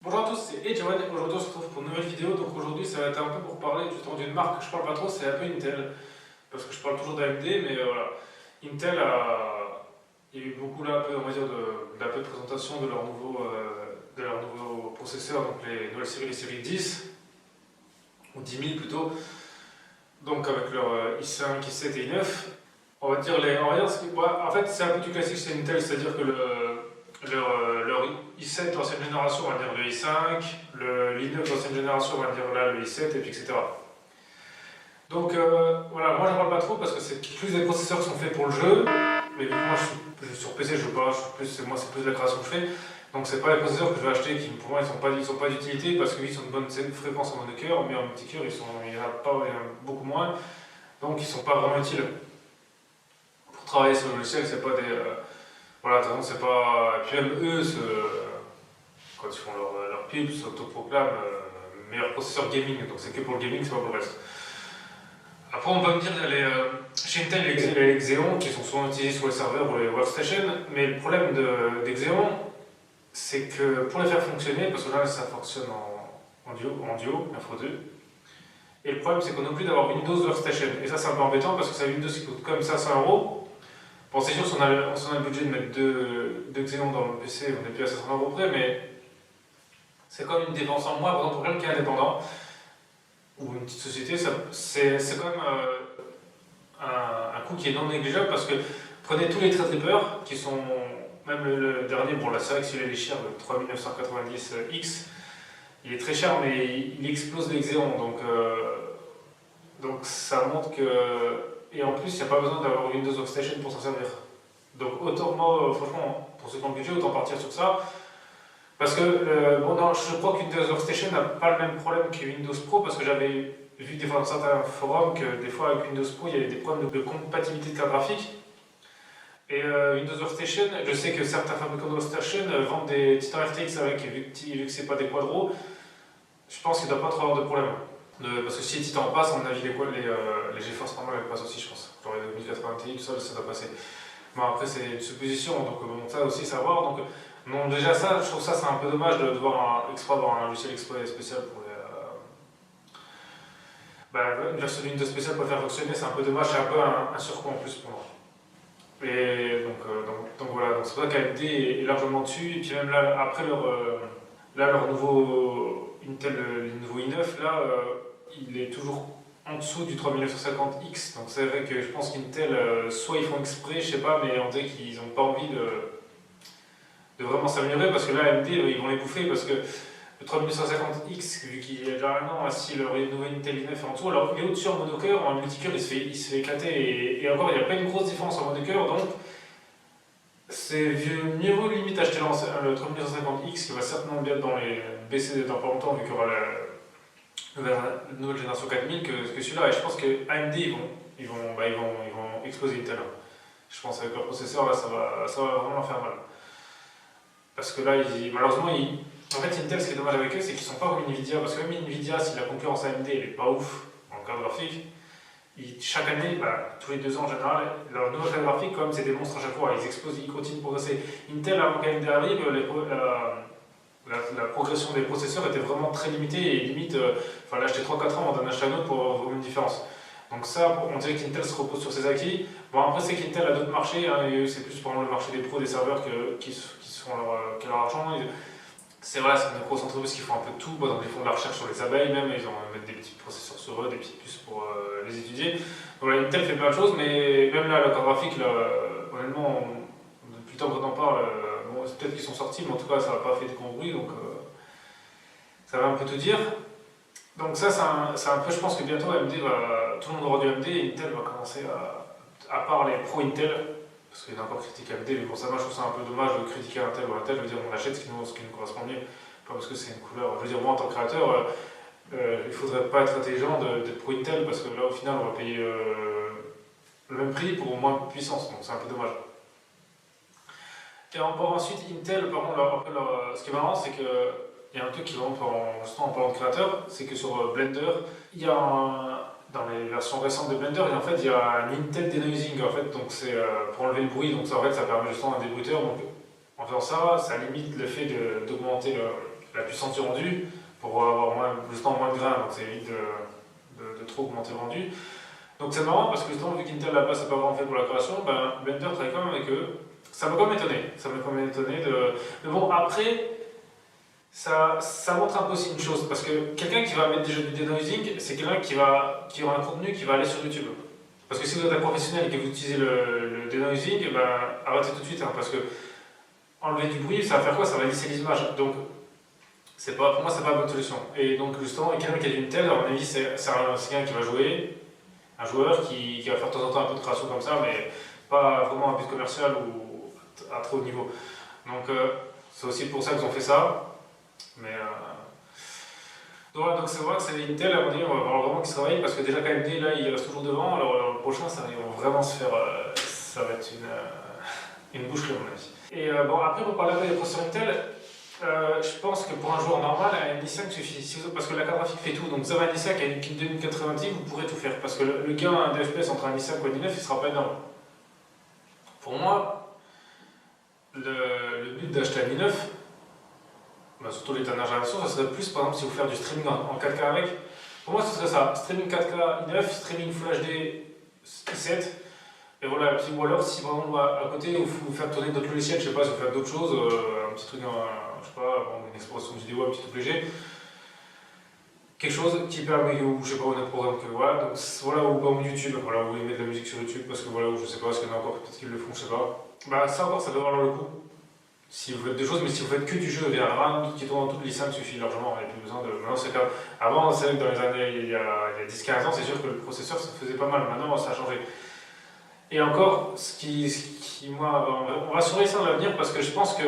Bonjour à tous, c'est Edgewan et aujourd'hui on se retrouve pour une nouvelle vidéo. Donc aujourd'hui ça va être un peu pour parler justement d'une marque que je parle pas trop, c'est un peu Intel. Parce que je parle toujours d'AMD, mais voilà. Intel a. Il y a eu beaucoup là, un peu, on va dire, d'un peu de présentation de leur nouveau processeur, donc les nouvelles séries, les séries 10, ou 10 000 plutôt. Donc avec leur i5, i7 et i9. On va dire, en fait c'est un peu du classique chez Intel, c'est-à-dire que leur i7 d'ancienne génération, on va dire le i5, l'i9 d'ancienne génération, on va dire là le i7, et puis etc. Donc voilà, moi je parle pas trop parce que c'est plus des processeurs qui sont faits pour le jeu, mais vu que moi sur PC je joue pas, moi c'est plus de la création que je fais, donc c'est pas les processeurs que je vais acheter qui pour moi ils sont pas d'utilité parce qu'ils sont de bonne fréquence en monocœur, mais en multicœur il y en a pas, il y en a beaucoup moins, donc ils sont pas vraiment utiles. Pour travailler sur le logiciel, c'est pas des. Voilà, de toute façon, c'est pas. Et puis même eux, quand ils font leur pub, s'autoproclament meilleur processeur gaming, donc c'est que pour le gaming, c'est pas pour le reste. Après, on peut me dire, chez Intel, il y a les Xeon qui sont souvent utilisés sur les serveurs ou les workstations, mais le problème des Xeon, c'est que pour les faire fonctionner, parce que là, ça fonctionne en duo, Info 2, et le problème, c'est qu'on oublie d'avoir Windows Workstation, et ça, c'est un peu embêtant parce que c'est Windows qui coûte comme ça 100 €. Bon, c'est sûr, si on a le budget de mettre deux Xeon dans le PC, on n'est plus à 500 € près, mais c'est comme une dépense en moins, par exemple, pour quelqu'un qui est indépendant, ou une petite société, c'est quand même un coût qui est non négligeable parce que prenez tous les Threadripper qui sont, même le dernier, bon là c'est vrai que celui-là il est cher, le 3990X, il est très cher mais il explose les Xeon, donc ça montre que. Et en plus, il n'y a pas besoin d'avoir Windows Workstation pour s'en servir. Donc autant, moi, franchement, pour ceux qui ont le budget, autant partir sur ça. Parce que, bon, non, je crois que Windows Workstation n'a pas le même problème que Windows Pro, parce que j'avais vu des fois dans certains forums que des fois avec Windows Pro, il y avait des problèmes de compatibilité de carte graphique. Et Windows Workstation, je sais que certains fabricants de Workstation vendent des Titan RTX avec, vu que c'est pas des quadros, je pense qu'il ne doit pas trop avoir de problème. Parce que si les Titans passent, à mon avis, les GeForce normales elles passent aussi, je pense. Genre les 2080 Ti, tout ça, ça doit passer. Bon, après, c'est une supposition, donc bon, ça aussi, ça va voir. Donc, non, déjà, ça, je trouve ça, c'est un peu dommage de devoir avoir un logiciel exprès spécial pour une version de Windows spéciale pour le faire fonctionner, c'est un peu dommage, c'est un peu un surcoût en plus pour moi. Et donc voilà, donc c'est pour ça qu'AMD est largement dessus, et puis même là, après leur nouveau Intel, le nouveau i9, là, il est toujours en dessous du 3950X, donc c'est vrai que je pense qu'Intel, soit ils font exprès, je sais pas, mais on dirait qu'ils n'ont pas envie de vraiment s'améliorer, parce que là, AMD, ils vont les bouffer, parce que le 3950X, vu qu'il y a déjà un an, si le nouveau Intel i9 est en dessous, alors il est au-dessus en monocœur, en multicœur, il se fait éclater, et encore, il n'y a pas une grosse différence en monocœur, donc c'est mieux vaut limite acheter le 3950X, qui va certainement bien dans les baisser dans pas longtemps, vu qu'il y aura la nouvelle génération 4000 que celui-là. Et je pense que AMD ils vont exploser Intel. Je pense avec leur processeur là ça va vraiment leur faire mal. Parce que là malheureusement en fait Intel ce qui est dommage avec eux c'est qu'ils sont pas comme Nvidia, parce que même Nvidia si la concurrence AMD elle est pas ouf en carte graphique, chaque année, tous les 2 ans en général, leur nouvelle carte graphique quand même c'est des monstres à chaque fois, ils explosent, ils continuent de progresser. Intel avant qu'AMD arrive, la progression des processeurs était vraiment très limitée et limite, il fallait acheter 3-4 ans avant d'en acheter un autre pour avoir une différence. Donc ça, on dirait qu'Intel se repose sur ses acquis. Bon après c'est qu'Intel a d'autres marchés, hein, et c'est plus pour le marché des pros, des serveurs qui sont leur argent. C'est vrai, c'est une grosse entreprise qui font un peu de tout, donc ils font de la recherche sur les abeilles même, ils ont des petits processeurs sur eux, des petites puces pour les étudier. Donc là, Intel fait plein de choses, mais même là, la carte graphique, là, honnêtement, depuis le temps qu'on en parle, bon, peut-être qu'ils sont sortis, mais en tout cas, ça n'a pas fait de gros bruit, donc ça va un peu tout dire. Donc ça, c'est un peu, je pense que bientôt, tout le monde aura du AMD, et Intel va commencer à part les pro Intel, parce qu'il y en a encore qui critiquent AMD, mais pour ça, moi je trouve ça un peu dommage de critiquer Intel ou Intel, je veux dire, on achète ce qui nous correspond mieux, pas parce que c'est une couleur. Je veux dire, moi en tant que créateur, il faudrait pas être intelligent d'être pro Intel, parce que là au final, on va payer le même prix pour moins de puissance, donc c'est un peu dommage. Et ensuite, Intel, par contre, ce qui est marrant, c'est que il y a un truc qui rentre justement en parlant de créateur, c'est que sur Blender, il y a dans les versions récentes de Blender, en fait, il y a un Intel Denoising, en fait, donc c'est pour enlever le bruit, donc ça, en fait, ça permet justement un débruiteur, donc en faisant ça, ça limite le fait d'augmenter la puissance du rendu pour avoir justement moins de grains, donc ça évite de trop augmenter le rendu. Donc c'est marrant parce que justement, vu qu'Intel là-bas c'est pas vraiment fait pour la création, ben, Blender travaille quand même avec eux. Ça m'a quand même étonné. Ça m'a quand même étonné de. Mais bon, après, ça montre un peu aussi une chose. Parce que quelqu'un qui va mettre déjà du denoising, c'est quelqu'un qui aura un contenu qui va aller sur YouTube. Parce que si vous êtes un professionnel et que vous utilisez le denoising, ben, arrêtez tout de suite. Hein, parce que enlever du bruit, ça va faire quoi? Ça va lisser l'image. Donc, pour moi, c'est pas la bonne solution. Et donc, justement, quelqu'un qui a du Intel, à mon avis, c'est quelqu'un qui va jouer. Un joueur qui va faire de temps en temps un peu de création comme ça, mais pas vraiment un but commercial ou à trop haut niveau. Donc c'est aussi pour ça qu'ils ont fait ça. Mais donc, voilà, donc c'est vrai que c'est Intel, à mon avis, on va voir vraiment qu'ils se réveillent parce que déjà KMD là il reste toujours devant, alors le prochain ça, ils vont vraiment se faire. Ça va être une boucherie à mon avis. Et bon, après pour parler des processeurs Intel, je pense que pour un joueur normal, un i5 suffit. Parce que la carte graphique fait tout. Donc vous avez un i5 avec une 2090, vous pourrez tout faire. Parce que le gain de FPS entre un i5 et un i9, il ne sera pas énorme. Pour moi, le but d'acheter un i9, bah surtout les dernières générations, ça serait plus par exemple si vous faites du streaming en 4K avec. Pour moi, ce serait ça. Streaming 4K i9, streaming Full HD i7. Et voilà, puis, ou alors si vraiment à côté vous faites tourner d'autres logiciels, je sais pas, si vous faites d'autres choses, un petit truc, je sais pas, une exploration vidéo, un petit truc léger, quelque chose qui permet, ou je sais pas, un autre programme que voilà, donc voilà, ou par YouTube, voilà, vous voulez mettre de la musique sur YouTube parce que voilà, ou je sais pas, parce qu'il y en a encore peut-être qu'ils le font, je sais pas. Bah ça encore, ça peut valoir le coup. Si vous faites des choses, mais si vous faites que du jeu via RAM qui tourne en tout, l'I5 suffit largement, il n'y a plus besoin de. Maintenant, c'est comme. Avant, c'est vrai que dans les années, il y a 10-15 ans, c'est sûr que le processeur ça faisait pas mal, maintenant ça a changé. Et encore, ce qui moi, on va surveiller ça dans l'avenir parce que je pense que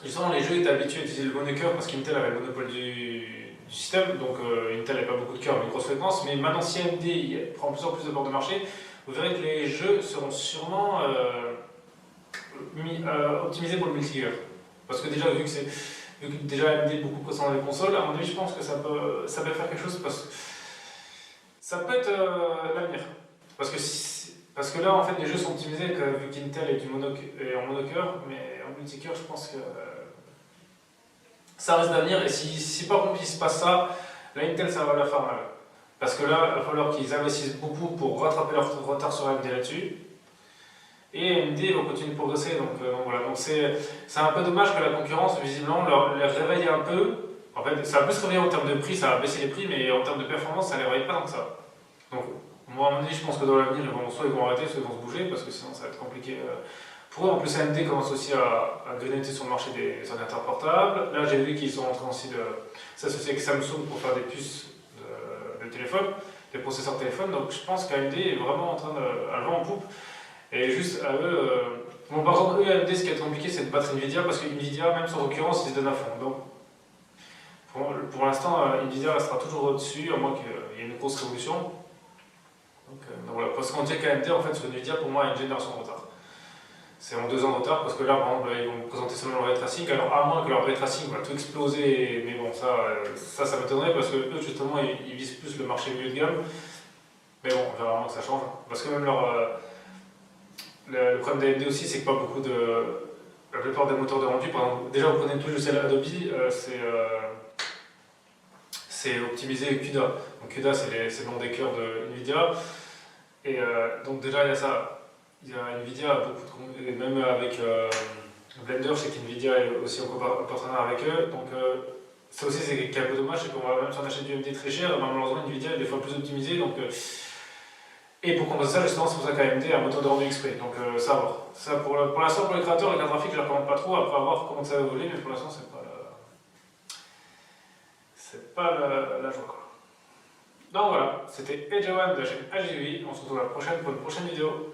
justement les jeux étaient habitués à utiliser le monocœur parce qu'Intel avait le monopole du système, donc Intel n'avait pas beaucoup de cœur mais une grosse fréquence, mais maintenant si AMD prend de plus en plus de parts de marché, vous verrez que les jeux seront sûrement optimisés pour le multijoueur. Parce que déjà, vu que déjà AMD est beaucoup présent dans les consoles, à mon avis je pense que ça peut faire quelque chose parce que ça peut être l'avenir. Parce que là, en fait, les jeux sont optimisés, vu qu'Intel est en monocœur, mais en multicœur, je pense que ça reste d'avenir. Et si par contre il se passe ça, là, Intel, ça va leur faire mal. Parce que là, il va falloir qu'ils investissent beaucoup pour rattraper leur retard sur AMD là-dessus. Et AMD va continuer de progresser. Donc voilà, donc c'est un peu dommage que la concurrence, visiblement, les réveille un peu. En fait, ça va plus se réveiller en termes de prix, ça va baisser les prix, mais en termes de performance, ça ne les réveille pas tant que ça. Donc, moi, à mon avis, je pense que dans l'avenir, soit ils vont arrêter, soit ils vont se bouger, parce que sinon ça va être compliqué. Pour eux, en plus, AMD commence aussi à grignoter sur le marché des ordinateurs portables. Là, j'ai vu qu'ils sont en train aussi de s'associer avec Samsung pour faire des puces de téléphone, des processeurs de téléphone. Donc, je pense qu'AMD est vraiment en train de vent en poupe. Et juste à eux. Bon, par contre, eux, AMD, ce qui est compliqué, c'est de battre Nvidia, parce que Nvidia, même sans concurrence, ils se donnent à fond. Donc, pour l'instant, Nvidia restera toujours au-dessus, à moins qu'il y ait une grosse révolution. Donc voilà, parce qu'on dit qu'AMD, en fait, sur Nvidia, pour moi, a une génération de retard. C'est en 2 ans de retard, parce que là, par exemple, ils vont présenter seulement leur ray tracing, alors à moins que leur ray tracing va tout exploser, mais bon, ça m'étonnerait, parce que eux, justement, ils visent plus le marché milieu de gamme. Mais bon, on verra vraiment que ça change. Parce que même le problème d'AMD aussi, c'est que pas beaucoup de. La plupart des moteurs de rendu, par exemple, déjà, vous prenez tout le logiciel Adobe, c'est optimisé CUDA. Donc CUDA, c'est le nom des cœurs de Nvidia. Et donc déjà, il y a ça. Il y a Nvidia, et même avec Blender, je sais qu'Nvidia est aussi en partenariat avec eux. Donc ça aussi, c'est un peu dommage, c'est qu'on va même si on achète du AMD très cher, malheureusement, Nvidia est des fois plus optimisé. Donc, et pour compenser ça, justement, c'est pour ça qu'AMD a un moteur de rendu exprès. Donc ça va voir. Ça, pour l'instant, pour les créateurs, les cartes graphiques, je ne les recommande pas trop. Après, à voir comment ça va évoluer, mais pour l'instant, c'est pas la joie, quoi. Donc voilà, c'était Edgewan de la chaîne AGV. On se retrouve la prochaine pour une prochaine vidéo.